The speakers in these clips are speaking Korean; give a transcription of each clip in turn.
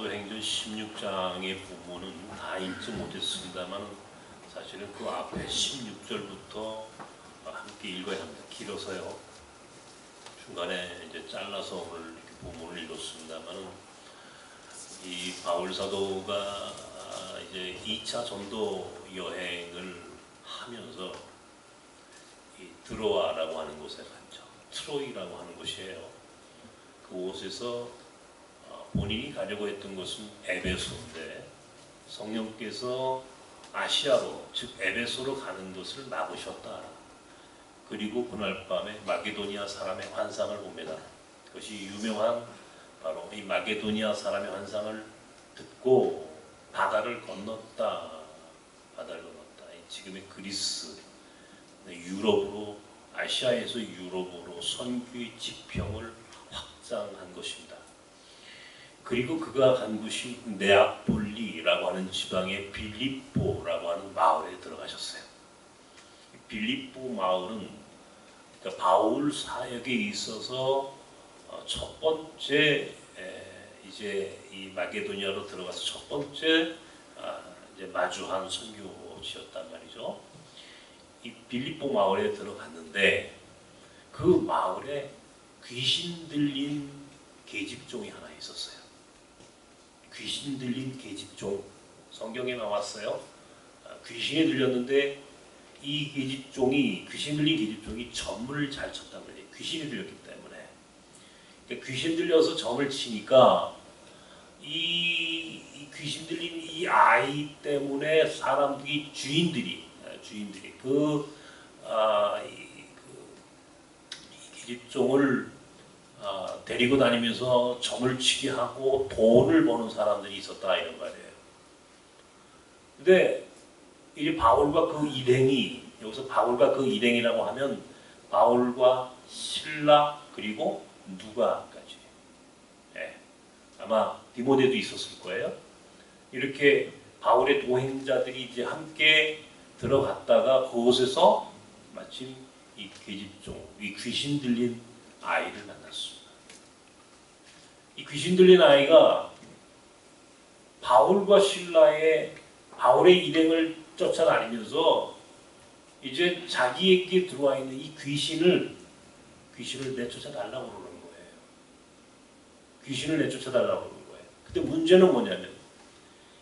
사도행전 16장의 부분은 다 읽지 못했습니다만 사실은 그 앞에 16절부터 함께 읽어야 합니다. 길어서요. 중간에 이제 잘라서 오늘 이렇게 부분을 읽었습니다만 이 바울 사도가 이제 2차 전도 여행을 하면서 이 드로아라고 하는 곳에 갔죠. 트로이라고 하는 곳이에요. 그곳에서 본인이 가려고 했던 것은 에베소인데 성령께서 아시아로 즉 에베소로 가는 것을 막으셨다. 그리고 그날 밤에 마게도니아 사람의 환상을 봅니다. 그것이 유명한 바로 이 마게도니아 사람의 환상을 듣고 바다를 건넜다. 바다를 건넜다. 지금의 그리스, 유럽으로 아시아에서 유럽으로 선교의 지평을 확장한 것입니다. 그리고 그가 간 곳이 네아폴리라고 하는 지방의 빌립보라고 하는 마을에 들어가셨어요. 빌립보 마을은 그러니까 바울 사역에 있어서 첫 번째 이제 이 마게도니아로 들어가서 첫 번째 이제 마주한 선교지였단 말이죠. 이 빌립보 마을에 들어갔는데 그 마을에 귀신 들린 계집종이 하나 있었어요. 귀신 들린 계집종, 성경에 나왔어요. 귀신이 들렸는데 이 계집종이, 귀신 들린 계집종이 점을 잘 쳤단 말이에요. 귀신이 들렸기 때문에. 그러니까 귀신 들려서 점을 치니까 이 귀신 들린 이 아이 때문에 사람들이 주인들이 이 계집종을 데리고 다니면서 점을 치게 하고 돈을 버는 사람들이 있었다 이런 말이에요. 근데 이 바울과 그 일행이, 여기서 바울과 그 일행이라고 하면 바울과 실라 그리고 누가까지, 아마 디모데도 있었을 거예요. 이렇게 바울의 동행자들이 이제 함께 들어갔다가 그곳에서 마침 이 계집종, 이 귀신 들린 아이를 만났습니다. 이 귀신 들린 아이가 바울과 실라의 바울의 일행을 쫓아다니면서 이제 자기에게 들어와 있는 이 귀신을 내쫓아 달라고 그러는 거예요. 귀신을 내쫓아 달라고 그러는 거예요. 근데 문제는 뭐냐면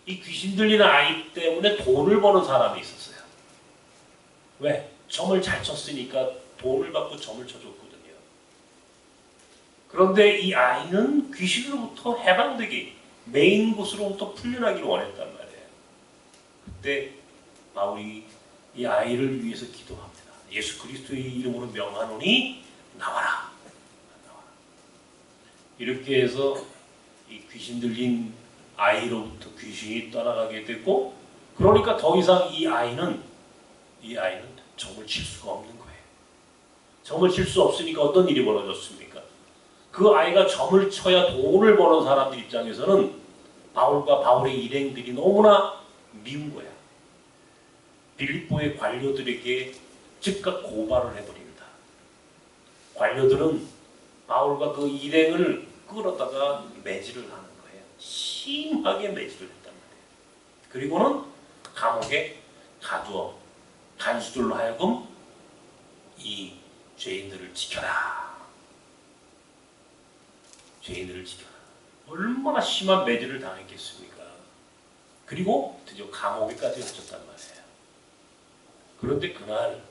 이 귀신 들린 아이 때문에 돈을 버는 사람이 있었어요. 왜? 점을 잘 쳤으니까 돈을 받고 점을 쳐줬거든요. 그런데 이 아이는 귀신으로부터 해방되기, 메인 곳으로부터 풀려나기를 원했단 말이에요. 그때 바울이 이 아이를 위해서 기도합니다. 예수 그리스도의 이름으로 명하노니 나와라. 이렇게 해서 이 귀신 들린 아이로부터 귀신이 떠나가게 됐고, 그러니까 더 이상 이 아이는 점을 칠 수가 없는 거예요. 점을 칠 수 없으니까 어떤 일이 벌어졌습니까? 그 아이가 점을 쳐야 돈을 버는 사람들 입장에서는 바울과 바울의 일행들이 너무나 미운 거야. 빌립보의 관료들에게 즉각 고발을 해버립니다. 관료들은 바울과 그 일행을 끌어다가 매질을 하는 거예요. 심하게 매질을 했단 말이에요. 그리고는 감옥에 가두어 간수들로 하여금 이 죄인들을 지켜라. 죄인들을 지켜라. 얼마나 심한 매질을 당했겠습니까? 그리고 드디어 감옥에까지 갇혔단 말이에요. 그런데 그날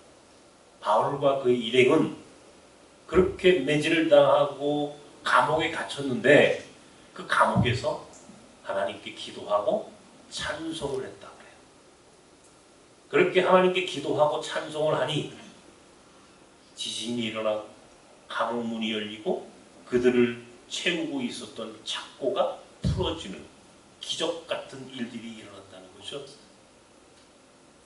바울과 그 일행은 그렇게 매질을 당하고 감옥에 갇혔는데 그 감옥에서 하나님께 기도하고 찬송을 했다 그래요. 그렇게 하나님께 기도하고 찬송을 하니 지진이 일어나고 감옥 문이 열리고 그들을 채우고 있었던 착고가 풀어지는 기적 같은 일들이 일어났다는 거죠.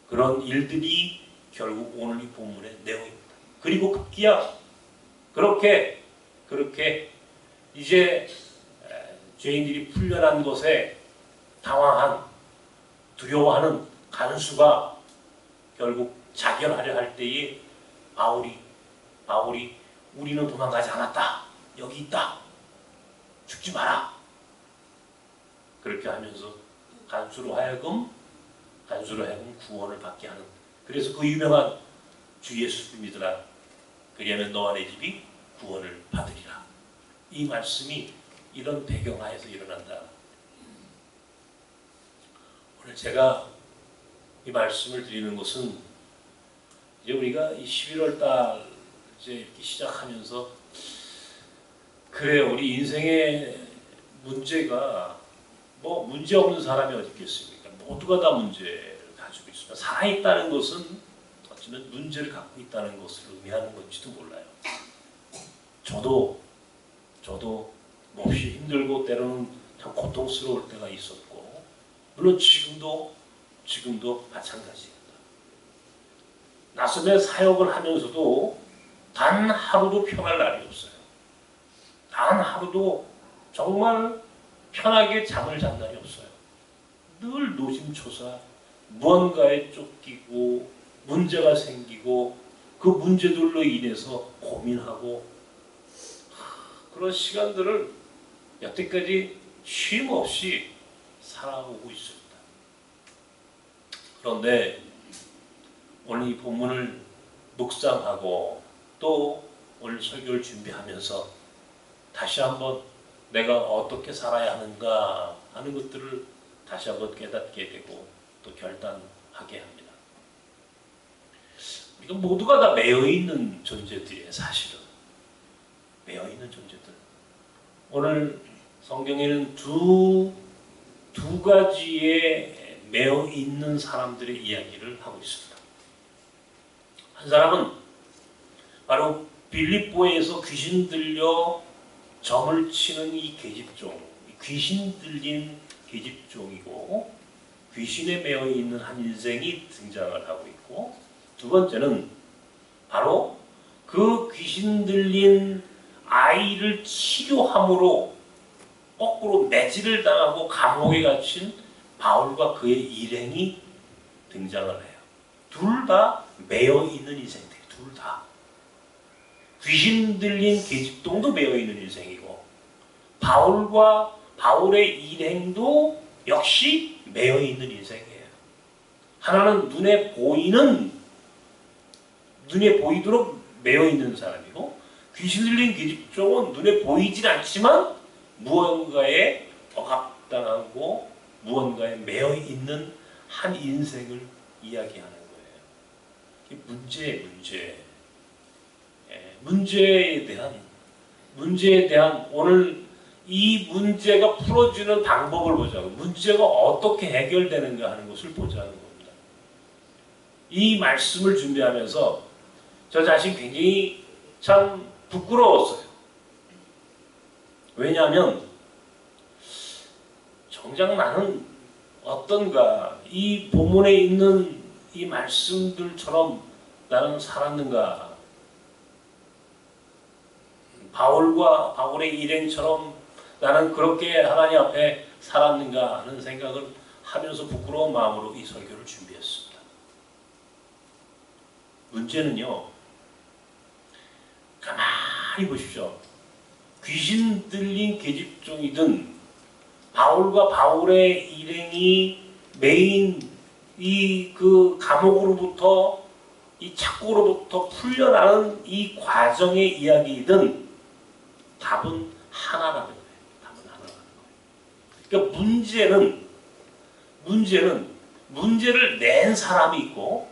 그런 일들이 결국 오늘 이 본문의 내용입니다. 그리고 급기야 그렇게 이제 죄인들이 풀려난 것에 당황한, 두려워하는 간수가 결국 자결하려 할 때에 바울이 우리는 도망가지 않았다. 여기 있다. 죽지 마라. 그렇게 하면서 간수로 하여금 구원을 받게 하는. 그래서 그 유명한 주 예수를 믿으라. 그리하면 너와 내 집이 구원을 받으리라. 이 말씀이 이런 배경하에서 일어난다. 오늘 제가 이 말씀을 드리는 것은 이제 우리가 이 11월 달 이제 이렇게 시작하면서 그래 우리 인생의 문제가 뭐 문제 없는 사람이 어디 있겠습니까? 모두가 다 문제를 가지고 있습니다. 살아있다는 것은 어쩌면 문제를 갖고 있다는 것을 의미하는 건지도 몰라요. 저도 몹시 힘들고 때로는 참 고통스러울 때가 있었고 물론 지금도 마찬가지입니다. 낯선의 사역을 하면서도 단 하루도 편할 날이 없어요. 단 하루도 정말 편하게 잠을 잔 날이 없어요. 늘 노심초사, 무언가에 쫓기고 문제가 생기고 그 문제들로 인해서 고민하고 그런 시간들을 여태까지 쉼 없이 살아오고 있습니다. 그런데 오늘 이 본문을 묵상하고 또 오늘 설교를 준비하면서 다시 한번 내가 어떻게 살아야 하는가 하는 것들을 다시 한번 깨닫게 되고 또 결단하게 합니다. 우리가 모두가 다 매여있는 존재들이에요. 사실은 매여있는 존재들. 오늘 성경에는 두 가지의 매여있는 사람들의 이야기를 하고 있습니다. 한 사람은 바로 빌립보에서 귀신 들려 점을 치는 이 계집종, 귀신 들린 계집종이고 귀신에 매여 있는 한 인생이 등장을 하고 있고, 두 번째는 바로 그 귀신 들린 아이를 치료함으로 거꾸로 매질을 당하고 감옥에 갇힌 바울과 그의 일행이 등장을 해요. 둘 다 매여 있는 인생들, 둘 다. 귀신 들린 계집종도 매여 있는 인생이고 바울의 일행도 역시 매여 있는 인생이에요. 하나는 눈에 보이도록 매여 있는 사람이고, 귀신 들린 계집종은 눈에 보이진 않지만 무언가에 억압당하고 무언가에 매여 있는 한 인생을 이야기하는 거예요. 문제에 대한 오늘 이 문제가 풀어지는 방법을 보자고, 문제가 어떻게 해결되는가 하는 것을 보자는 겁니다. 이 말씀을 준비하면서 저 자신 굉장히 참 부끄러웠어요. 왜냐하면 정작 나는 어떤가, 이 본문에 있는 이 말씀들처럼 나는 살았는가, 바울의 일행처럼 나는 그렇게 하나님 앞에 살았는가 하는 생각을 하면서 부끄러운 마음으로 이 설교를 준비했습니다. 문제는요, 가만히 보십시오. 귀신 들린 계집종이든 바울과 바울의 일행이 매인 이 그 감옥으로부터 이 착고로부터 풀려나는 이 과정의 이야기이든 답은 하나라는 거예요. 답은 하나라는 거예요. 그러니까 문제를 낸 사람이 있고,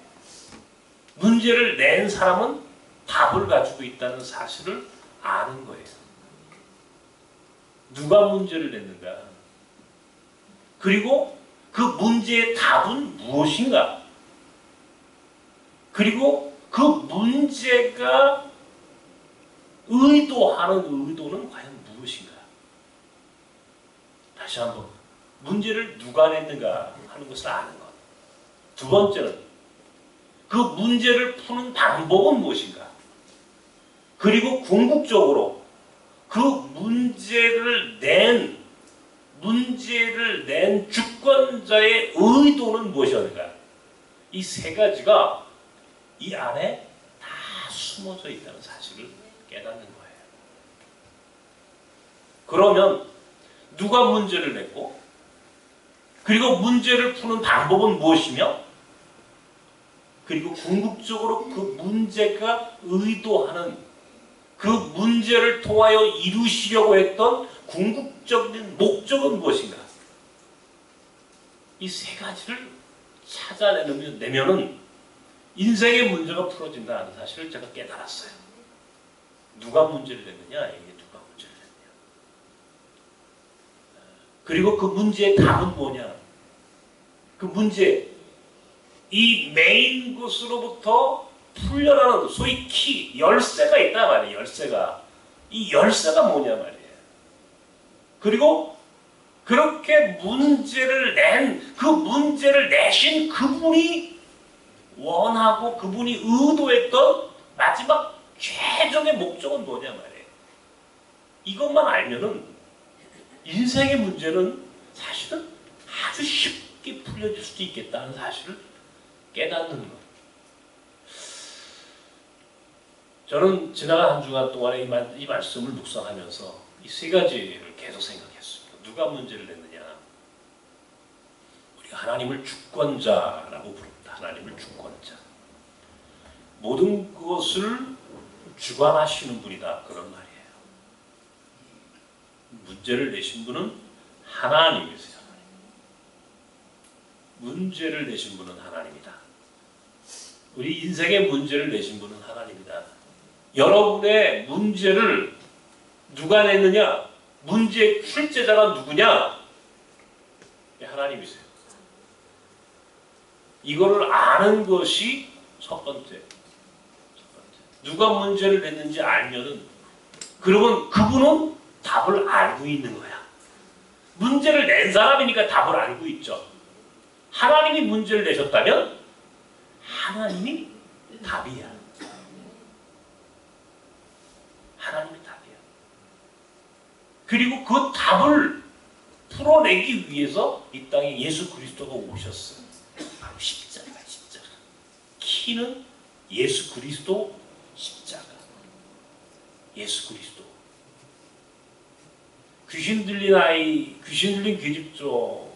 문제를 낸 사람은 답을 가지고 있다는 사실을 아는 거예요. 누가 문제를 냈는가? 그리고 그 문제의 답은 무엇인가? 그리고 그 문제가 의도하는 의도는 과연 무엇인가? 다시 한번, 문제를 누가 냈는가 하는 것을 아는 것. 두 번째는 그 문제를 푸는 방법은 무엇인가? 그리고 궁극적으로 그 문제를 낸 주권자의 의도는 무엇이었는가? 이 세 가지가 이 안에 다 숨어져 있다는 사실을 깨닫는 거예요. 그러면 누가 문제를 냈고 그리고 문제를 푸는 방법은 무엇이며, 그리고 궁극적으로 그 문제가 의도하는 그 문제를 통하여 이루시려고 했던 궁극적인 목적은 무엇인가? 이 세 가지를 찾아내면은 인생의 문제가 풀어진다는 사실을 제가 깨달았어요. 누가 문제를 냈느냐? 이게 누가 문제를 냈느냐? 그리고 그 문제의 답은 뭐냐? 그 문제, 이 메인 것으로부터 풀려나는 소위 키, 열쇠가 있단 말이에요. 열쇠가. 이 열쇠가 뭐냐 말이에요. 그리고 그렇게 문제를 그 문제를 내신 그분이 원하고 그분이 의도했던 마지막 최종의 목적은 뭐냐 말이에요. 이것만 알면은 인생의 문제는 사실은 아주 쉽게 풀려질 수도 있겠다는 사실을 깨닫는 것. 저는 지나간 한 주간 동안에 이 말씀을 묵상하면서 이 세 가지를 계속 생각했습니다. 누가 문제를 냈느냐? 우리가 하나님을 주권자라고 부릅니다. 하나님을 주권자. 모든 것을 주관하시는 분이다. 그런 말이에요. 문제를 내신 분은 하나님이세요. 문제를 내신 분은 하나님이다. 우리 인생의 문제를 내신 분은 하나님이다. 여러분의 문제를 누가 냈느냐? 문제의 출제자가 누구냐? 하나님이세요. 이거를 아는 것이 첫 번째. 누가 문제를 냈는지 알면은, 그러면 그분은 답을 알고 있는 거야. 문제를 낸 사람이니까 답을 알고 있죠. 하나님이 문제를 내셨다면 하나님이 답이야. 하나님이 답이야. 그리고 그 답을 풀어내기 위해서 이 땅에 예수 그리스도가 오셨어요. 바로 십자가. 키는 예수 그리스도 십자가. 예수 그리스도. 귀신 들린 아이, 귀신 들린 계집종,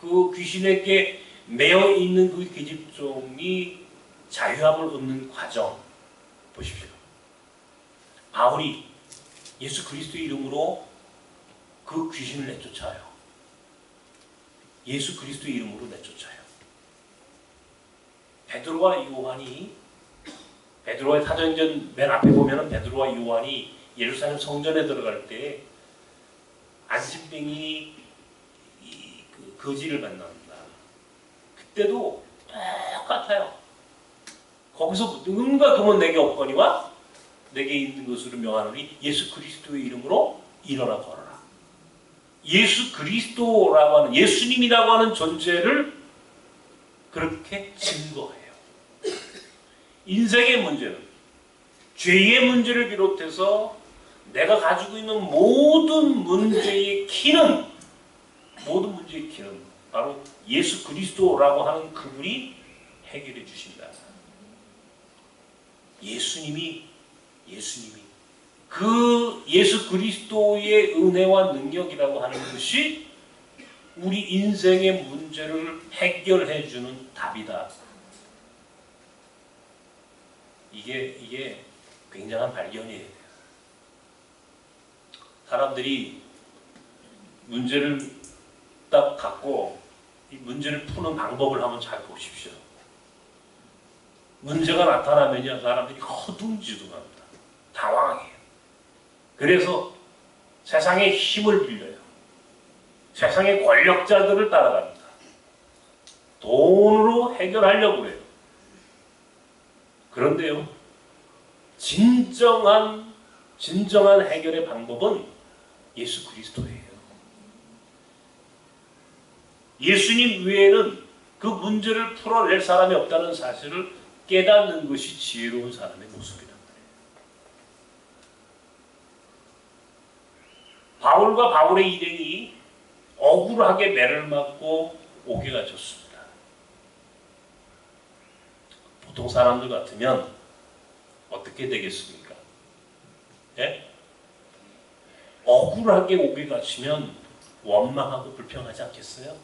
그 귀신에게 매여 있는 그 계집종이 자유함을 얻는 과정 보십시오. 바울이 예수 그리스도의 이름으로 그 귀신을 내쫓아요. 예수 그리스도의 이름으로 내쫓아요. 베드로와 요한이, 베드로의 사도행전 맨 앞에 보면은 베드로와 요한이 예루살렘 성전에 들어갈 때 안진뱅이 그 거지를 만납니다. 그때도 똑같아요. 거기서 누군가 그러면 내게 없거니와 내게 있는 것으로 명하노니 예수 그리스도의 이름으로 일어나 걸어라. 예수 그리스도라고 하는, 예수님이라고 하는 존재를 그렇게 증거해요. 인생의 문제는, 죄의 문제를 비롯해서 내가 가지고 있는 모든 문제의 키는 바로 예수 그리스도라고 하는 그분이 해결해 주신다. 예수님이 그 예수 그리스도의 은혜와 능력이라고 하는 것이 우리 인생의 문제를 해결해 주는 답이다. 이게 굉장한 발견이에요. 사람들이 문제를 딱 갖고 이 문제를 푸는 방법을 한번 잘 보십시오. 문제가 나타나면요, 사람들이 허둥지둥합니다. 당황해요. 그래서 세상의 힘을 빌려요. 세상의 권력자들을 따라갑니다. 돈으로 해결하려고 해요. 그런데요, 진정한 해결의 방법은 예수 그리스도예요. 예수님 외에는 그 문제를 풀어낼 사람이 없다는 사실을 깨닫는 것이 지혜로운 사람의 모습이란 말이에요. 바울과 바울의 일행이 억울하게 매를 맞고 옥에 갇혔습니다. 보통 사람들 같으면 어떻게 되겠습니까? 예? 억울하게 옥에 갇히면 원망하고 불평하지 않겠어요?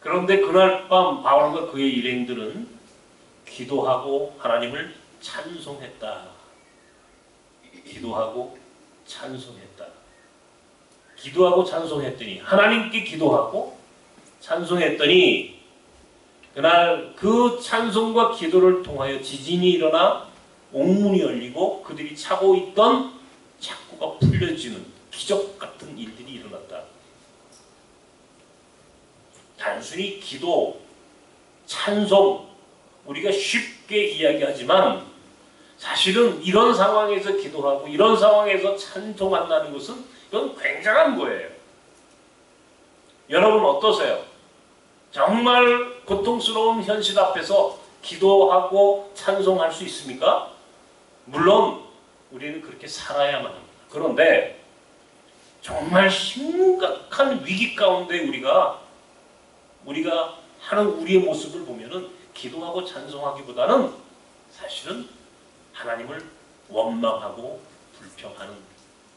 그런데 그날 밤 바울과 그의 일행들은 기도하고 하나님을 찬송했다. 기도하고 찬송했다. 기도하고 찬송했더니 하나님께 기도하고 찬송했더니 그날 그 찬송과 기도를 통하여 지진이 일어나 옥문이 열리고 그들이 차고 있던 착고가 풀려지는 기적 같은 일들이 일어났다. 단순히 기도, 찬송, 우리가 쉽게 이야기하지만 사실은 이런 상황에서 기도하고 이런 상황에서 찬송한다는 것은 이건 굉장한 거예요. 여러분 어떠세요? 정말 고통스러운 현실 앞에서 기도하고 찬송할 수 있습니까? 물론 우리는 그렇게 살아야만 합니다. 그런데 정말 심각한 위기 가운데 우리가 하는 우리의 모습을 보면은 기도하고 찬송하기보다는 사실은 하나님을 원망하고 불평하는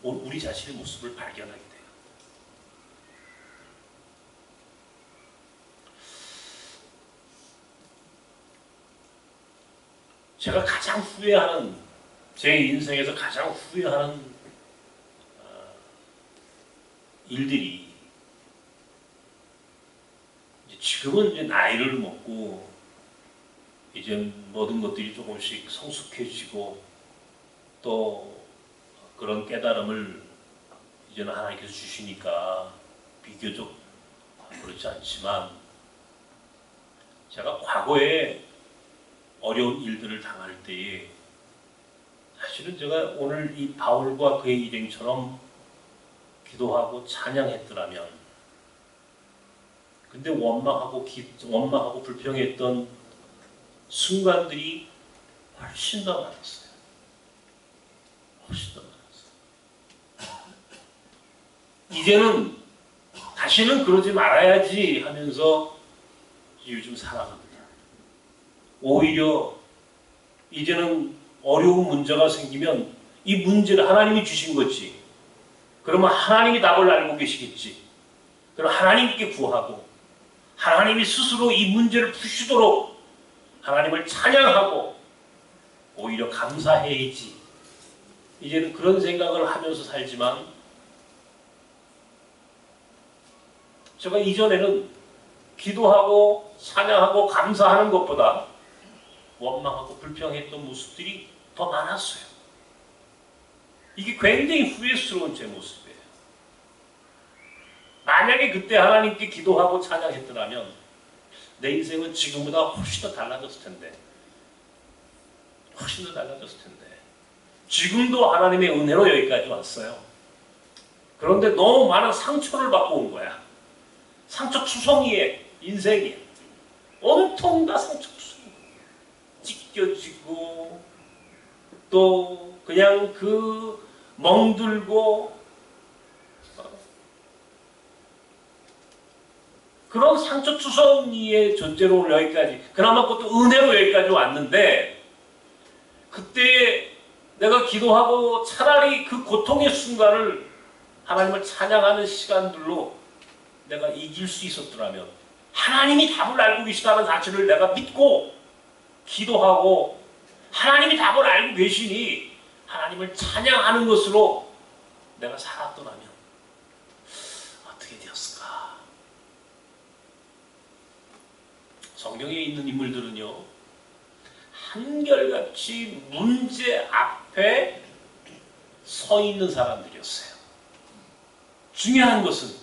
우리 자신의 모습을 발견하게 돼요. 제가 가장 후회하는, 제 인생에서 가장 후회하는 일들이 지금은 이제 나이를 먹고 이제 모든 것들이 조금씩 성숙해지고 또 그런 깨달음을 이제는 하나님께서 주시니까 비교적 그렇지 않지만 제가 과거에 어려운 일들을 당할 때에 사실은 제가 오늘 이 바울과 그의 일행처럼 기도하고 찬양했더라면 근데 원망하고 불평했던 순간들이 훨씬 더 많았어요. 훨씬 더 많았어요. 이제는 다시는 그러지 말아야지 하면서 요즘 살아갑니다. 오히려 이제는 어려운 문제가 생기면 이 문제를 하나님이 주신 거지. 그러면 하나님이 답을 알고 계시겠지. 그럼 하나님께 구하고 하나님이 스스로 이 문제를 푸시도록 하나님을 찬양하고 오히려 감사해야지. 이제는 그런 생각을 하면서 살지만 제가 이전에는 기도하고 찬양하고 감사하는 것보다 원망하고 불평했던 모습들이 더 많았어요. 이게 굉장히 후회스러운 제 모습이에요. 만약에 그때 하나님께 기도하고 찬양했더라면 내 인생은 지금보다 훨씬 더 달라졌을 텐데. 훨씬 더 달라졌을 텐데. 지금도 하나님의 은혜로 여기까지 왔어요. 그런데 너무 많은 상처를 받고 온 거야. 상처 투성이에 인생이 온통 다 상처 투성이. 찢겨지고 또 그냥 그 멍들고 그런 상처투성이의 존재로 여기까지 그나마 그것도 은혜로 여기까지 왔는데 그때 내가 기도하고 차라리 그 고통의 순간을 하나님을 찬양하는 시간들로 내가 이길 수 있었더라면 하나님이 답을 알고 계시다는 사실을 내가 믿고 기도하고 하나님이 답을 알고 계시니 하나님을 찬양하는 것으로 내가 살았더라면 어떻게 되었을까? 성경에 있는 인물들은요 한결같이 문제 앞에 서 있는 사람들이었어요. 중요한 것은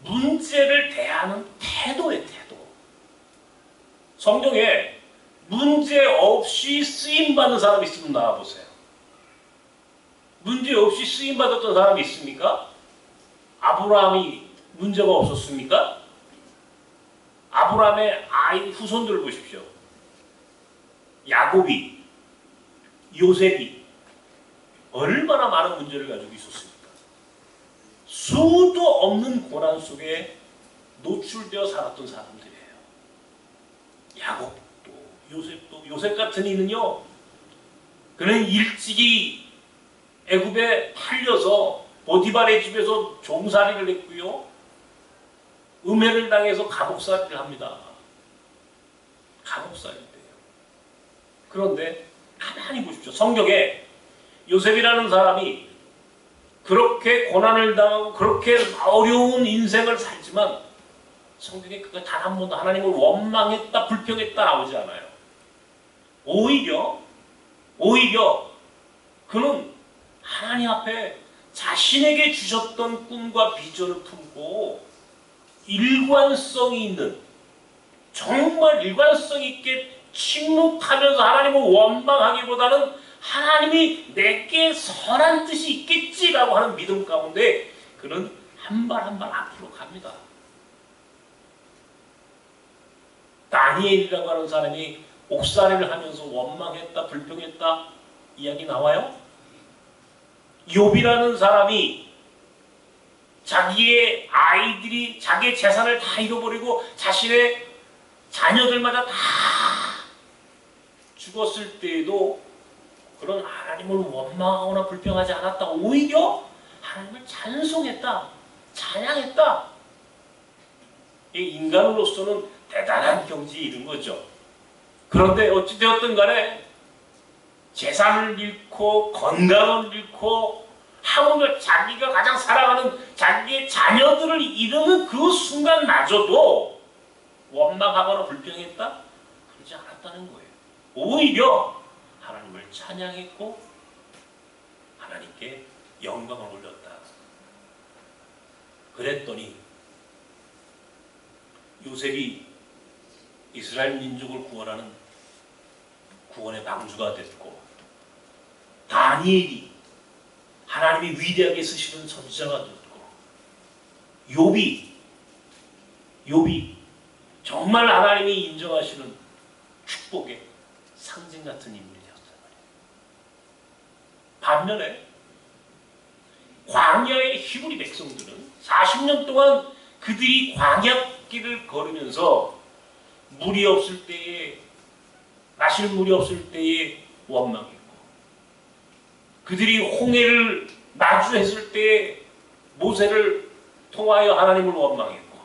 문제를 대하는 태도의 태도. 성경에 문제 없이 쓰임받는 사람이 있으면 나와보세요. 문제 없이 쓰임받았던 사람이 있습니까? 아브라함이 문제가 없었습니까? 아브라함의 아이 후손들을 보십시오. 야곱이, 요셉이 얼마나 많은 문제를 가지고 있었습니까? 수도 없는 고난 속에 노출되어 살았던 사람들이에요. 야곱도, 요셉도, 요셉 같은 이는요, 그는 일찍이 애굽에 팔려서 보디발의 집에서 종살이를 했고요. 음해를 당해서 감옥살이를 합니다. 감옥살이를 해요. 그런데 가만히 보십시오. 성경에 요셉이라는 사람이 그렇게 고난을 당하고 그렇게 어려운 인생을 살지만 성경에 그가 단 한 번도 하나님을 원망했다, 불평했다 나오지 않아요. 오히려 그는 하나님 앞에 자신에게 주셨던 꿈과 비전을 품고 일관성이 있는, 정말 일관성 있게 침묵하면서 하나님을 원망하기보다는 하나님이 내게 선한 뜻이 있겠지라고 하는 믿음 가운데 그는 한 발 한 발 앞으로 갑니다. 다니엘이라고 하는 사람이 옥살이를 하면서 원망했다, 불평했다 이야기 나와요? 욥이라는 사람이 자기의 아이들이 자기의 재산을 다 잃어버리고 자신의 자녀들마다 다 죽었을 때에도 그런 하나님을 원망하거나 불평하지 않았다. 오히려 하나님을 찬송했다, 찬양했다. 이 인간으로서는 대단한 경지에 이른 거죠. 그런데 어찌되었든 간에 재산을 잃고 건강을 잃고 하물며 자기가 가장 사랑하는 자기의 자녀들을 잃는 그 순간마저도 원망하거나 불평했다? 그러지 않았다는 거예요. 오히려 하나님을 찬양했고 하나님께 영광을 올렸다. 그랬더니 요셉이 이스라엘 민족을 구원하는 구원의 방주가 됐고, 다니엘이 하나님이 위대하게 쓰시는 선지자가 됐고, 욥이 정말 하나님이 인정하시는 축복의 상징 같은 인물이었단 말이에요. 반면에 광야의 히브리 백성들은 40년 동안 그들이 광야길을 걸으면서 물이 없을 때에, 마실 물이 없을 때에 원망했고, 그들이 홍해를 마주했을 때에 모세를 통하여 하나님을 원망했고,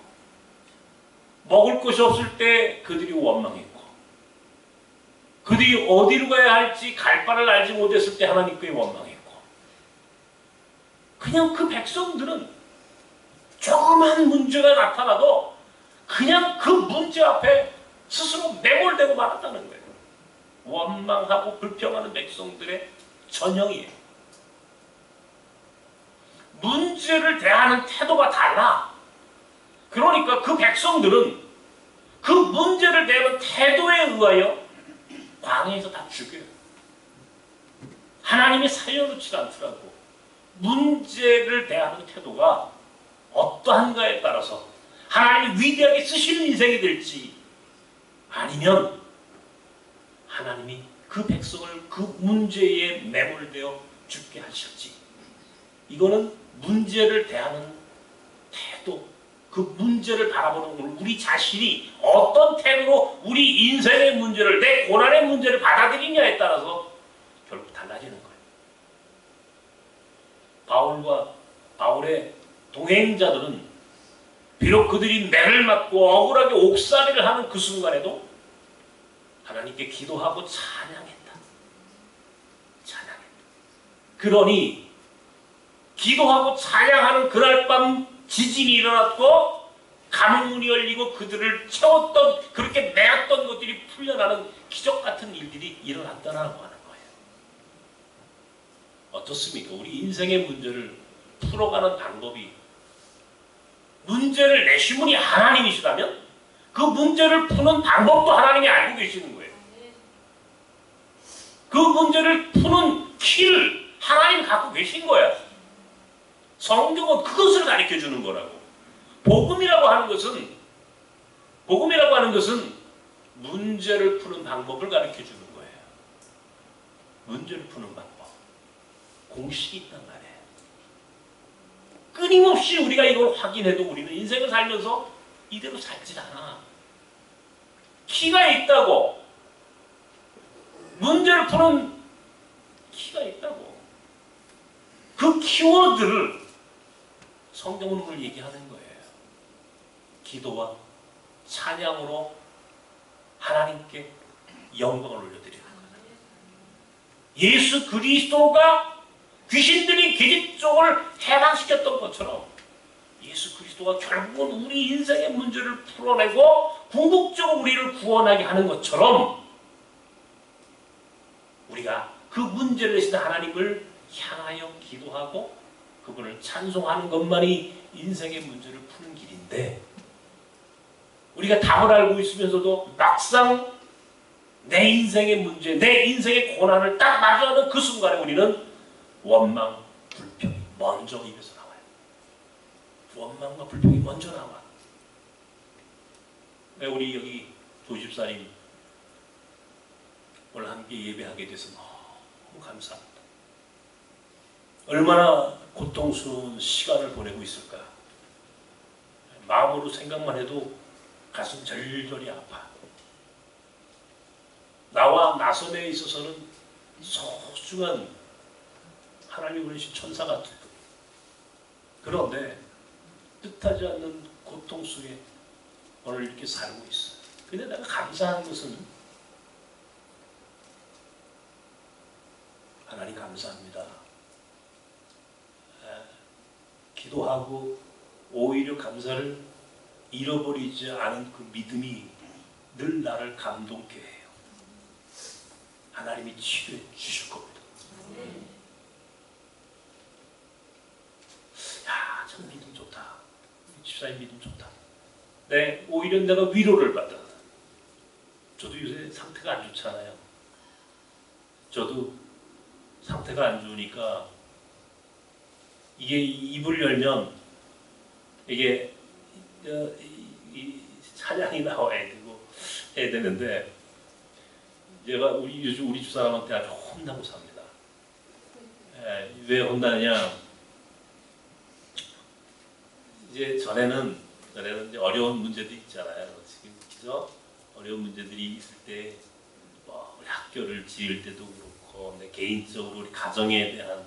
먹을 것이 없을 때 그들이 원망했고, 그들이 어디로 가야 할지 갈 바를 알지 못했을 때 하나님께 원망했고, 그냥 그 백성들은 조그만 문제가 나타나도 그냥 그 문제 앞에 스스로 매몰되고 말았다는 거예요. 원망하고 불평하는 백성들의 전형이에요. 문제를 대하는 태도가 달라. 그러니까 그 백성들은 그 문제를 대하는 태도에 의하여 광야에서 다 죽여요. 하나님이 살려놓지 않더라고. 문제를 대하는 태도가 어떠한가에 따라서 하나님이 위대하게 쓰시는 인생이 될지, 아니면 하나님이 그 백성을 그 문제에 매몰되어 죽게 하실지, 이거는 문제를 대하는 태도, 그 문제를 바라보는 우리 자신이 어떤 태도로 우리 인생의 문제를, 내 고난의 문제를 받아들이냐에 따라서 결국 달라지는 거예요. 바울과 바울의 동행자들은 비록 그들이 매를 맞고 억울하게 옥살이를 하는 그 순간에도 하나님께 기도하고 찬양했다. 찬양했다. 그러니 기도하고 찬양하는 그날 밤 지진이 일어났고 가문문이 열리고 그들을 채웠던, 그렇게 매었던 것들이 풀려나는 기적 같은 일들이 일어났다라고 하는 거예요. 어떻습니까? 우리 인생의 문제를 풀어가는 방법이, 문제를 내신 분이 하나님이시다면 그 문제를 푸는 방법도 하나님이 알고 계시는 거예요. 그 문제를 푸는 키를 하나님이 갖고 계신 거야. 성경은 그것을 가르쳐 주는 거라고. 복음이라고 하는 것은 문제를 푸는 방법을 가르쳐 주는 거예요. 문제를 푸는 방법. 공식이 있단 말이에요. 끊임없이 우리가 이걸 확인해도 우리는 인생을 살면서 이대로 살지 않아. 키가 있다고. 문제를 푸는 키가 있다고. 그 키워드를 성경은 오늘 얘기하는 거예요. 기도와 찬양으로 하나님께 영광을 올려드리는 거예요. 예수 그리스도가 귀신 들린 계집종을 해방시켰던 것처럼 예수 그리스도가 결국은 우리 인생의 문제를 풀어내고 궁극적으로 우리를 구원하게 하는 것처럼 우리가 그 문제를 내신 하나님을 향하여 기도하고 그분을 찬송하는 것만이 인생의 문제를 푸는 길인데, 우리가 답을 알고 있으면서도 막상 내 인생의 문제, 내 인생의 고난을 딱 마주하는 그 순간에 우리는 원망, 불평이 먼저 입에서 나와요. 원망과 불평이 먼저 나와. 우리 여기 조집사님 오늘 함께 예배하게 돼서 너무 감사합니다. 얼마나 고통스러운 시간을 보내고 있을까. 마음으로 생각만 해도 가슴 절절히 아파. 나와 나섬에 있어서는 소중한 하나님이 보내신 천사 같은 것. 그런데 뜻하지 않는 고통 속에 오늘 이렇게 살고 있어. 근데 내가 감사한 것은 하나님 감사합니다. 기도하고 오히려 감사를 잃어버리지 않은 그 믿음이 늘 나를 감동케 해요. 하나님이 치료해 주실 겁니다. 야, 참 믿음 좋다. 집사님 믿음 좋다. 네, 오히려 내가 위로를 받아. 저도 요새 상태가 안 좋잖아요. 저도 상태가 안 좋으니까 이게 입을 열면 이게 이 찬양이 나와야 되고 해야 되는데 제가 요즘 우리 집사람한테 아주 혼나고 삽니다. 왜 혼나냐? 이제 전에는 이제 어려운 문제도 있잖아요. 지금 그죠? 어려운 문제들이 있을 때 우리 학교를 지을 때도 그렇고 내 개인적으로 우리 가정에 대한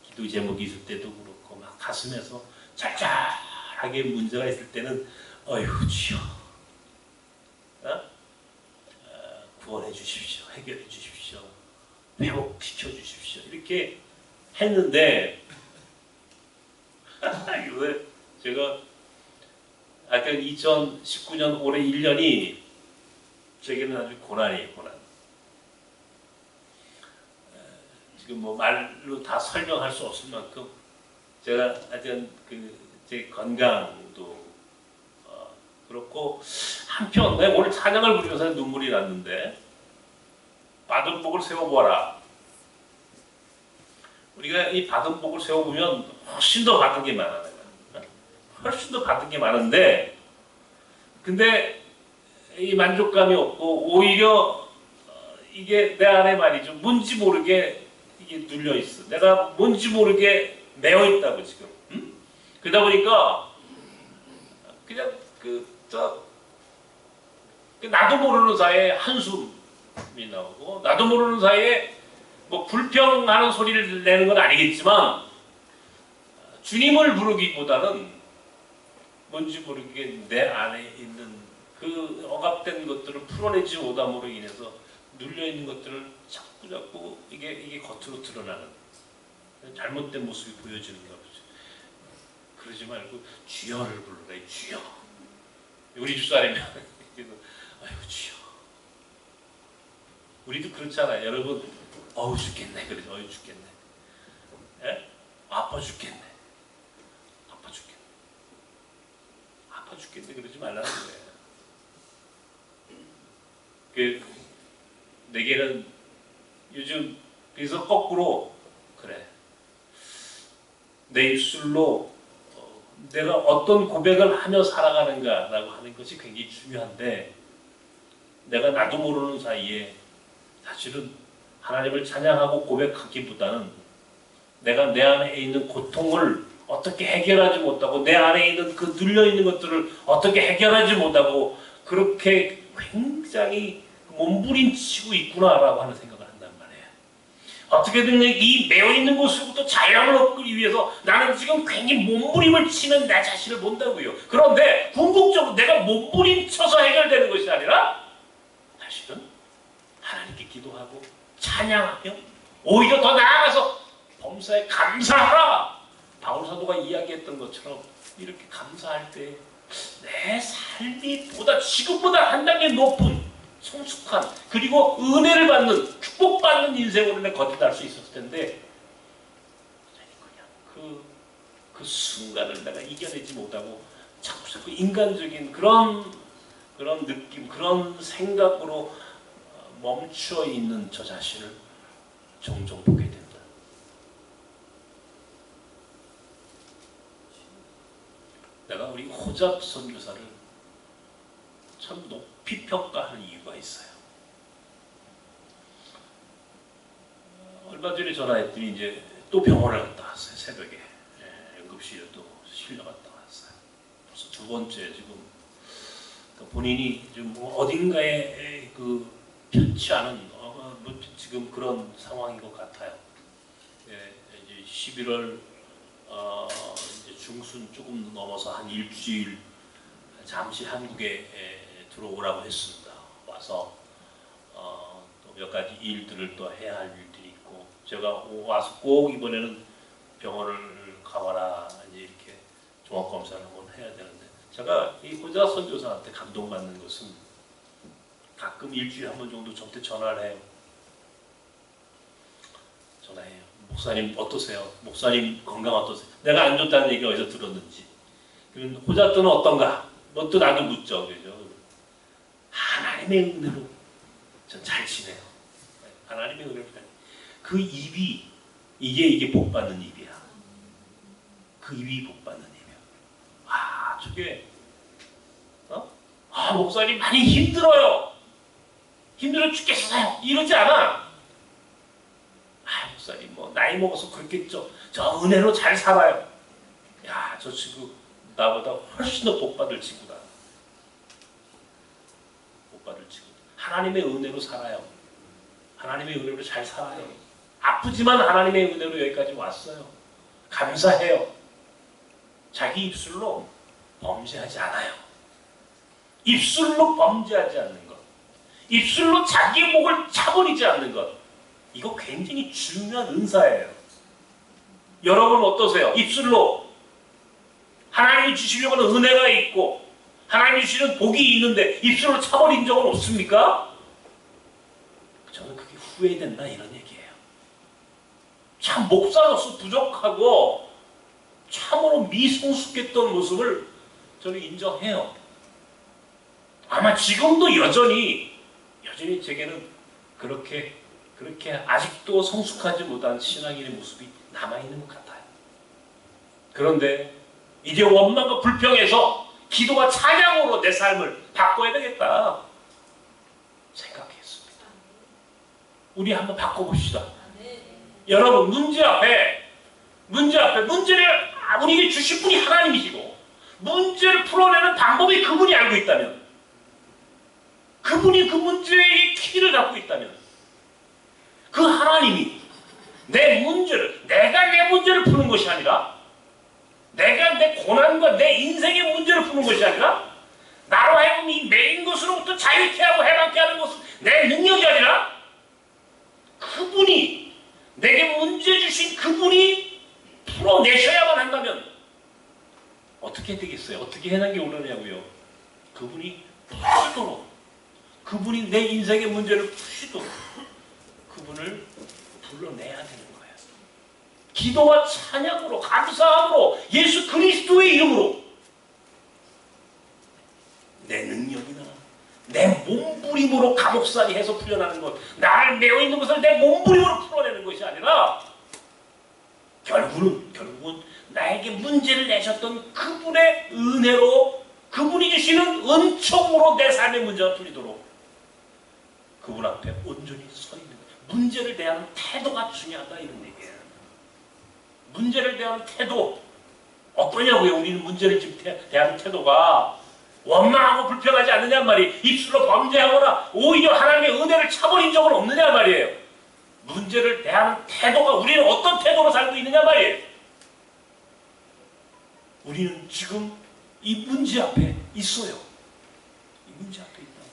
기도 제목이 있을 때도 그렇고 막 가슴에서 짤짤하게 문제가 있을 때는 어휴 주여 구원해 주십시오. 해결해 주십시오. 회복시켜 주십시오. 이렇게 했는데 요새 제가 하여튼 2019년 올해 1년이 제게는 아주 고난이에요. 고난. 지금 뭐 말로 다 설명할 수 없을 만큼 제가 하여튼 제 건강도 그렇고 한편 내가 오늘 찬양을 부르면서 눈물이 났는데 받은 복을 세워보아라. 우리가 이 받은 복을 세워보면 훨씬 더 받은 게 많아요. 훨씬 더 받은 게 많은데 근데 이 만족감이 없고 오히려 이게 내 안에 말이죠. 뭔지 모르게 이게 눌려 있어. 내가 뭔지 모르게 매어 있다고 지금. 그러다 보니까 그냥 나도 모르는 사이에 한숨이 나오고 나도 모르는 사이에 뭐 불평하는 소리를 내는 건 아니겠지만 주님을 부르기보다는 뭔지 모르게 내 안에 있는 그 억압된 것들을 풀어내지 못함으로 인해서 눌려 있는 것들을 자꾸 이게 겉으로 드러나는 잘못된 모습이 보여지는 거죠. 그러지 말고 주여를 불러라. 주여. 우리 집사람이 아이고 주여. 우리도 그렇잖아요. 여러분 어우 죽겠네. 그러죠. 어우 죽겠네. 예? 아파 죽겠네. 아파 죽겠네. 아파 죽겠네. 그러지 말라는 거예요. 내게는 요즘 그래서 거꾸로 그래. 내 입술로 내가 어떤 고백을 하며 살아가는가라고 하는 것이 굉장히 중요한데 내가 나도 모르는 사이에 사실은 하나님을 찬양하고 고백하기보다는 내가 내 안에 있는 고통을 어떻게 해결하지 못하고 내 안에 있는 그 눌려있는 것들을 어떻게 해결하지 못하고 그렇게 굉장히 몸부림치고 있구나라고 하는 생각을 한단 말이에요. 어떻게든 이 매어있는 곳으로부터 또 자유함을 얻기 위해서 나는 지금 괜히 몸부림을 치는 내 자신을 본다고요. 그런데 궁극적으로 내가 몸부림 쳐서 해결되는 것이 아니라 사실은 하나님께 기도하고 찬양하며 오히려 더 나아가서 범사에 감사하라. 바울 사도가 이야기했던 것처럼 이렇게 감사할 때 내 삶이 지금보다 한 단계 높은 성숙한 그리고 은혜를 받는 축복받는 인생으로 내가 거듭날 수 있었을 텐데 그냥 그 순간을 내가 이겨내지 못하고 자꾸 인간적인 그런 느낌, 그런 생각으로 멈춰 있는 저 자신을 종종 보게 된다. 내가 우리 호잡 선교사를 참 높이 평가하는 이유가 있어요. 얼마 전에 전화했더니 이제 또 병원을 갔다 왔어요. 새벽에 응급실에 또 실려 갔다 왔어요. 벌써 두 번째 지금 본인이 지금 어딘가에 그 편치 않은 지금 그런 상황인 것 같아요. 이제 11월 이제 중순 조금 넘어서 한 일주일 잠시 한국에 들어오라고 했습니다. 와서 또 몇 가지 일들을 또 해야 할 일들이 있고 제가 와서 꼭 이번에는 병원을 가봐라 이제 이렇게 종합 검사를 한번 해야 되는데 제가 이 호자 선교사한테 감동받는 것은 가끔 일주일에 한 번 정도 저한테 전화를 해요. 전화해요. 목사님 어떠세요? 목사님 건강 어떠세요? 내가 안 좋다는 얘기 어디서 들었는지. 그럼 호자또는 어떤가? 뭐 또 나도 묻죠. 그죠? 하나님의 은혜로 전 잘 지내요. 하나님의 은혜로 잘. 그 입이 이게 복 받는 입이야. 그 입이 복 받는 입이야. 아 저게 목사님 많이 힘들어요. 힘들어 죽겠어요. 이러지 않아. 목사님 뭐 나이 먹어서 그렇겠죠. 저 은혜로 잘 살아요. 야, 저 친구 나보다 훨씬 더 복받을 친구다. 복받을 친구. 하나님의 은혜로 살아요. 하나님의 은혜로 잘 살아요. 아프지만 하나님의 은혜로 여기까지 왔어요. 감사해요. 자기 입술로 범죄하지 않아요. 입술로 범죄하지 않는 것. 입술로 자기 목을 차버리지 않는 것. 이거 굉장히 중요한 은사예요. 여러분 어떠세요? 입술로 하나님이 주시려고 하는 은혜가 있고 하나님이 주시는 복이 있는데 입술로 차버린 적은 없습니까? 저는 그게 후회된다 이런 얘기예요. 참 목사로서 부족하고 참으로 미성숙했던 모습을 저는 인정해요. 아마 지금도 여전히 제게는 그렇게 아직도 성숙하지 못한 신앙인의 모습이 남아있는 것 같아요. 그런데 이제 원망과 불평에서 기도와 찬양으로 내 삶을 바꿔야 되겠다 생각했습니다. 우리 한번 바꿔봅시다. 여러분 문제 앞에 문제를 우리에게 주신 분이 하나님이시고 문제를 풀어내는 방법이 그분이 알고 있다면 그분이 그 문제의 키를 갖고 있다면 그 하나님이 내가 내 문제를 푸는 것이 아니라 내가 내 고난과 내 인생의 문제를 푸는 것이 아니라 나로 하여금 이 매인 것으로부터 자유케 하고 해방케 하는 것은 내 능력이 아니라 그분이 내게 문제 주신 그분이 풀어내셔야만 한다면 어떻게 되겠어요? 어떻게 해나게 오느냐고요? 그분이 푸시도록 그분이 내 인생의 문제를 푸시도록 그분을 불러내야 되는 거예요. 기도와 찬양으로 감사함으로 예수 그리스도의 이름으로 내 능력이나 내 몸부림으로 감옥살이 해서 풀려나는 것 나를 메어있는 것을 내 몸부림으로 풀어내는 것이 아니라 결국은 나에게 문제를 내셨던 그분의 은혜로 그분이 주시는 은총으로 내 삶의 문제가 풀리도록 그분 앞에 온전히 서 있는 거예요. 문제를 대하는 태도가 중요하다 이런 얘기예요. 문제를 대하는 태도 어떠냐고요? 우리는 문제를 지금 대하는 태도가 원망하고 불평하지 않느냐 말이에요. 입술로 범죄하거나 오히려 하나님의 은혜를 차버린 적은 없느냐 말이에요. 문제를 대하는 태도가 우리는 어떤 태도로 살고 있느냐 말이에요. 우리는 지금 이 문제 앞에 있어요. 이 문제 앞에 있다고요.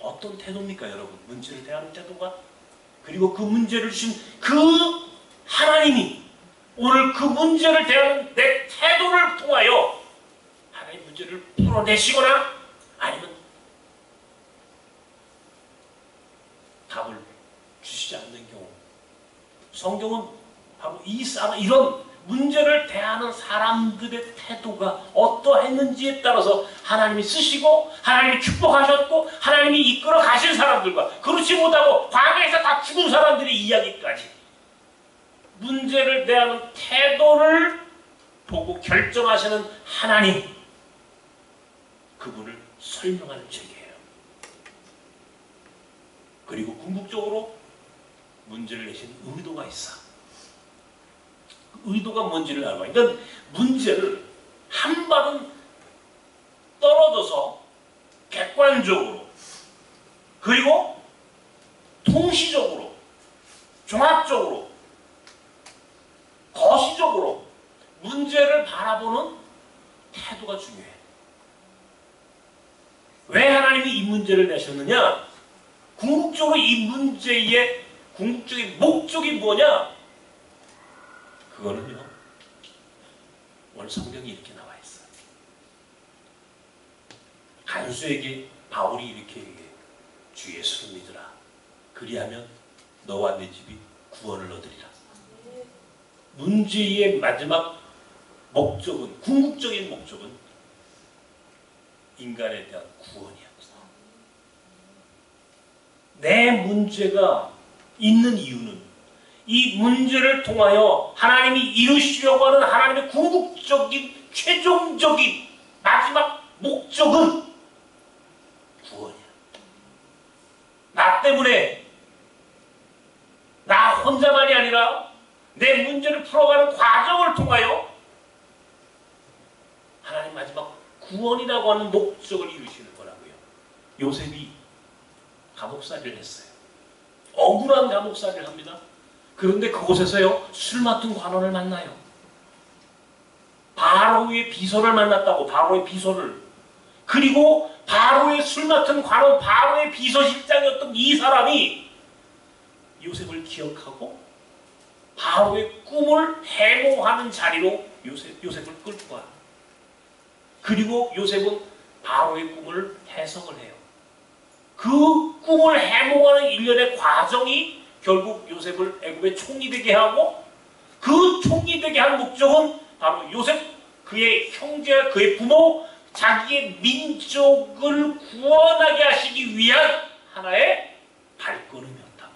어떤 태도입니까, 여러분? 문제를 대하는 태도가? 그리고 그 문제를 주신 그 하나님이 오늘 그 문제를 대하는 내 태도를 통하여 하나님 문제를 풀어내시거나 아니면 답을 주시지 않는 경우, 성경은 바로 이런 문제를 대하는 사람들의 태도가 어떠했는지에 따라서 하나님이 쓰시고 하나님이 축복하셨고 하나님이 이끌어 가신 사람들과 그렇지 못하고 광야에서 다 죽은 사람들의 이야기까지 문제를 대하는 태도를 보고 결정하시는 하나님, 그분을 설명하는 책이에요. 그리고 궁극적으로 문제를 내신 의도가 있어. 의도가 뭔지를 알아요. 그러니까 문제를 한 발은 떨어져서 객관적으로 그리고 통시적으로 종합적으로 거시적으로 문제를 바라보는 태도가 중요해. 왜 하나님이 이 문제를 내셨느냐? 궁극적으로 이 문제의 궁극적인 목적이 뭐냐? 그거는요, 오늘 성경이 이렇게 나와 있어요. 간수에게 바울이 이렇게 얘기해요. 주 예수를 믿으라. 그리하면 너와 내 집이 구원을 얻으리라. 문제의 마지막 목적은, 궁극적인 목적은 인간에 대한 구원이야. 내 문제가 있는 이유는 이 문제를 통하여 하나님이 이루시려고 하는 하나님의 궁극적인 최종적인 마지막 목적은 구원이야. 나 때문에, 나 혼자만이 아니라 내 문제를 풀어가는 과정을 통하여 하나님 마지막 구원이라고 하는 목적을 이루시는 거라고요. 요셉이 감옥살이를 했어요. 억울한 감옥살이를 합니다. 그런데 그곳에서요, 술 맡은 관원을 만나요. 바로의 비서를 만났다고, 바로의 비서를. 그리고 바로의 술 맡은 관원, 바로의 비서실장이었던 이 사람이 요셉을 기억하고 바로의 꿈을 해몽하는 자리로 요셉을 끌고 가요. 그리고 요셉은 바로의 꿈을 해석을 해요. 그 꿈을 해몽하는 일련의 과정이 결국 요셉을 애굽의 총리 되게 하고, 그 총리 되게 한 목적은 바로 요셉, 그의 형제, 그의 부모, 자기의 민족을 구원하게 하시기 위한 하나의 발걸음이었다.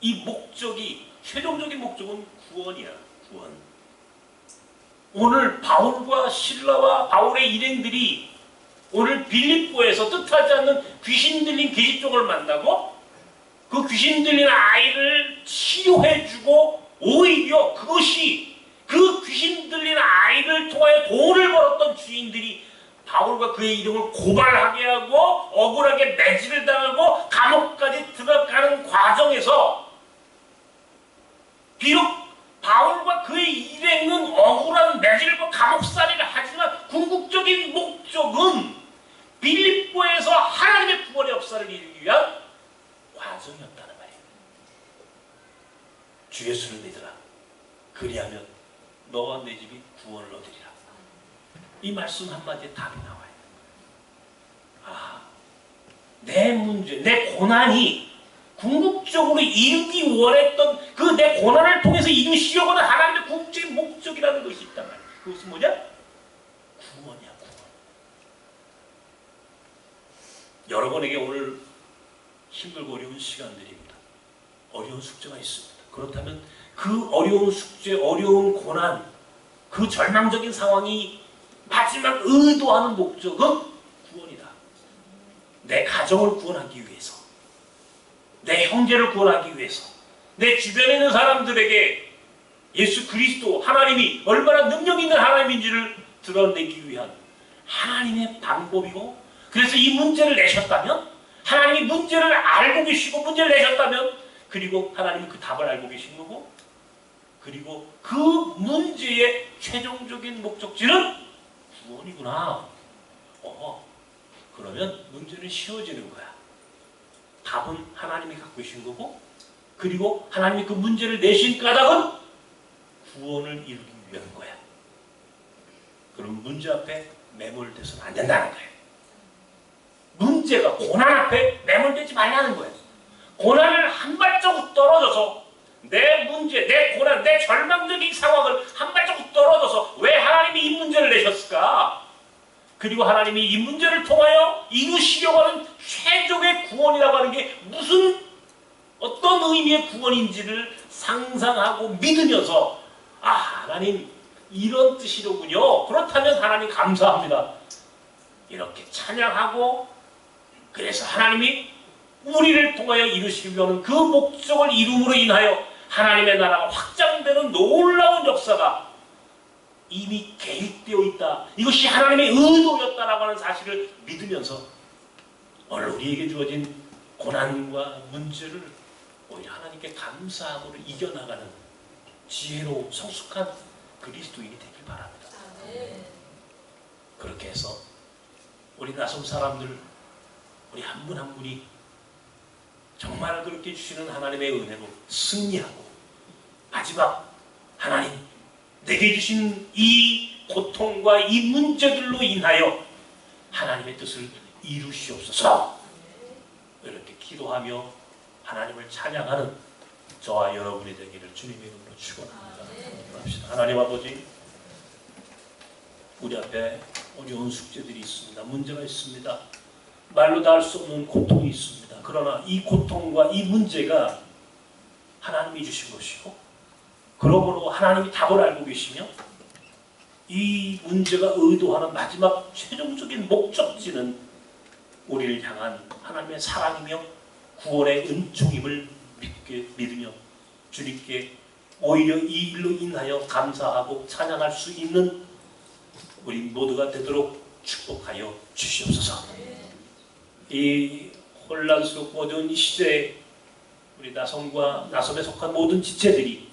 이 목적이, 최종적인 목적은 구원이야. 구원. 오늘 바울과 실라와 바울의 일행들이 오늘 빌립보에서 뜻하지 않는 귀신 들린 계집종을 만나고 그 귀신 들린 아이를 치료해주고, 오히려 그것이 그 귀신 들린 아이를 통하여 돈을 벌었던 주인들이 바울과 그의 이름을 고발하게 하고 억울하게 매질을 당하고 감옥까지 들어가는 과정에서 비록 바울과 그의 일행은 억울한 매질을 받고 감옥살이를 하지만 궁극적인 목적은 빌립보에서 하나님의 구원의 역사를 이루기 위한 과정이었다는 말이에요. 주 예수를 믿으라. 그리하면 너와 내 집이 구원을 얻으리라. 이 말씀 한마디에 답이 나와요. 아, 내 문제, 내 고난이 궁극적으로 이루기 원했던 그 내 고난을 통해서 이루시려고 하는 하나님의 궁극적인 목적이라는 것이 있단 말이에요. 그것은 뭐냐? 구원이야, 구원. 여러분에게 오늘 힘들고 어려운 시간들입니다. 어려운 숙제가 있습니다. 그렇다면 그 어려운 숙제, 어려운 고난, 그 절망적인 상황이 마지막 의도하는 목적은 구원이다. 내 가정을 구원하기 위해서, 내 형제를 구원하기 위해서, 내 주변에 있는 사람들에게 예수 그리스도, 하나님이 얼마나 능력 있는 하나님인지를 드러내기 위한 하나님의 방법이고, 그래서 이 문제를 내셨다면 하나님이 문제를 알고 계시고 문제를 내셨다면, 그리고 하나님이 그 답을 알고 계신 거고, 그리고 그 문제의 최종적인 목적지는 구원이구나. 그러면 문제는 쉬워지는 거야. 답은 하나님이 갖고 계신 거고, 그리고 하나님이 그 문제를 내신 까닭은 구원을 이루기 위한 거야. 그럼 문제 앞에 매몰돼서는 안 된다는 거예요. 문제가 고난 앞에 매몰되지 말라는 거예요. 고난을 한 발자국 떨어져서 내 문제, 내 고난, 내 절망적인 상황을 한 발자국 떨어져서 왜 하나님이 이 문제를 내셨을까? 그리고 하나님이 이 문제를 통하여 이루시려고 하는 최종의 구원이라고 하는 게 무슨 어떤 의미의 구원인지를 상상하고 믿으면서, 아, 하나님 이런 뜻이로군요. 그렇다면 하나님 감사합니다. 이렇게 찬양하고, 그래서 하나님이 우리를 통하여 이루시려고 하는 그 목적을 이룸으로 인하여 하나님의 나라가 확장되는 놀라운 역사가 이미 계획되어 있다. 이것이 하나님의 의도였다라고 하는 사실을 믿으면서 오늘 우리에게 주어진 고난과 문제를 오히려 하나님께 감사함으로 이겨나가는 지혜로 성숙한 그리스도인이 되길 바랍니다. 그렇게 해서 우리 나섬 사람들, 우리 한 분 한 분이 정말 그렇게 주시는 하나님의 은혜로 승리하고, 마지막 하나님 내게 주신 이 고통과 이 문제들로 인하여 하나님의 뜻을 이루시옵소서, 이렇게 기도하며 하나님을 찬양하는 저와 여러분이 되기를 주님의 이름으로 축원합니다. 하나님 아버지, 우리 앞에 어려운 숙제들이 있습니다. 문제가 있습니다. 말로 다 할 수 없는 고통이 있습니다. 그러나 이 고통과 이 문제가 하나님이 주신 것이고, 그러므로 하나님이 답을 알고 계시며 이 문제가 의도하는 마지막 최종적인 목적지는 우리를 향한 하나님의 사랑이며 구원의 은총임을 믿으며 주님께 오히려 이 일로 인하여 감사하고 찬양할 수 있는 우리 모두가 되도록 축복하여 주시옵소서. 이 혼란스럽고 어두운 이 시대에 우리 나섬과 나섬에 속한 모든 지체들이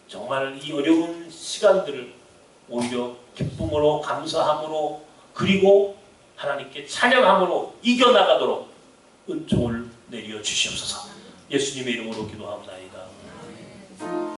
정말 이 어려운 시간들을 오히려 기쁨으로, 감사함으로, 그리고 하나님께 찬양함으로 이겨나가도록 은총을 내려 주시옵소서. 예수님의 이름으로 기도합니다.